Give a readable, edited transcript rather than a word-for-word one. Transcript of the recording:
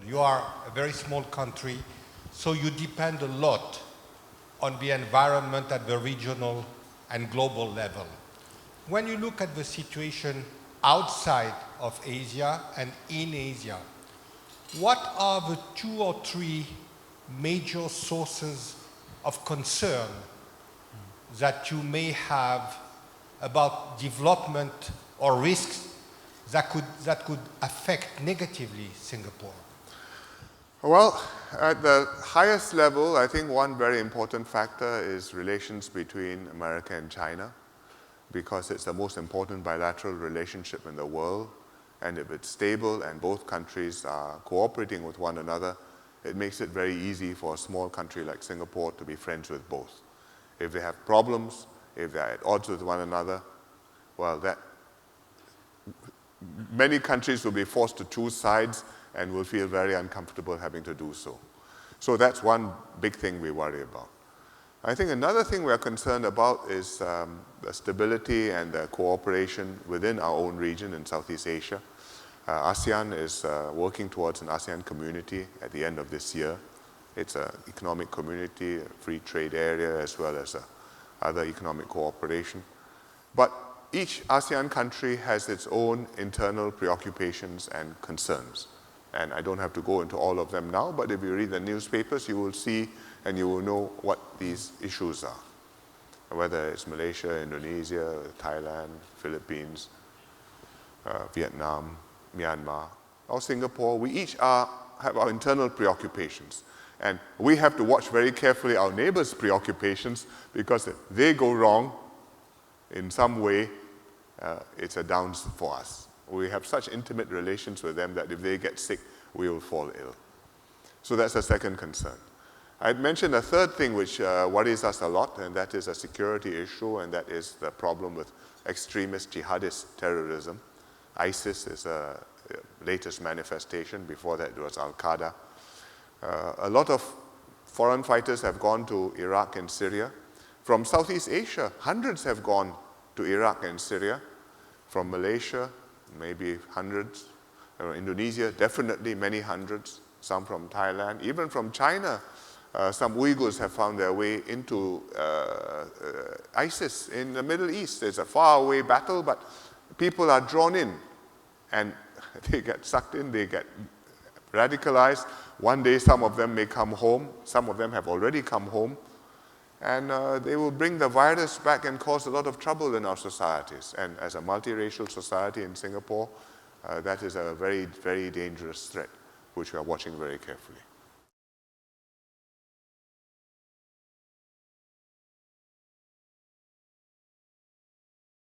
You are a very small country, so you depend a lot on the environment at the regional and global level. When you look at the situation outside of Asia and in Asia, what are the 2 or 3 major sources of concern that you may have about development or risks that could affect negatively Singapore? Well, at the highest level, I think one very important factor is relations between America and China, because it's the most important bilateral relationship in the world. And if it's stable and both countries are cooperating with one another, it makes it very easy for a small country like Singapore to be friends with both. If they have problems, if they're at odds with one another, well, many countries will be forced to choose sides and will feel very uncomfortable having to do so. So that's one big thing we worry about. I think another thing we're concerned about is the stability and the cooperation within our own region in Southeast Asia. ASEAN is working towards an ASEAN community at the end of this year. It's an economic community, a free trade area, as well as other economic cooperation. But each ASEAN country has its own internal preoccupations and concerns. And I don't have to go into all of them now, but if you read the newspapers, you will see and you will know what these issues are. Whether it's Malaysia, Indonesia, Thailand, Philippines, Vietnam, Myanmar, or Singapore, we each have our internal preoccupations. And we have to watch very carefully our neighbors' preoccupations, because if they go wrong in some way, it's a downs for us. We have such intimate relations with them that if they get sick, we will fall ill. So that's a second concern. I'd mentioned a third thing which worries us a lot, and that is a security issue, and that is the problem with extremist jihadist terrorism. ISIS is a latest manifestation. Before that, it was Al-Qaeda. A lot of foreign fighters have gone to Iraq and Syria. From Southeast Asia, hundreds have gone to Iraq and Syria. From Malaysia, maybe hundreds. Indonesia, definitely many hundreds. Some from Thailand. Even from China, some Uyghurs have found their way into ISIS in the Middle East. It's a faraway battle, but people are drawn in. And they get sucked in, they get radicalized. One day, some of them may come home. Some of them have already come home. And they will bring the virus back and cause a lot of trouble in our societies. And as a multiracial society in Singapore, that is a very, very dangerous threat, which we are watching very carefully.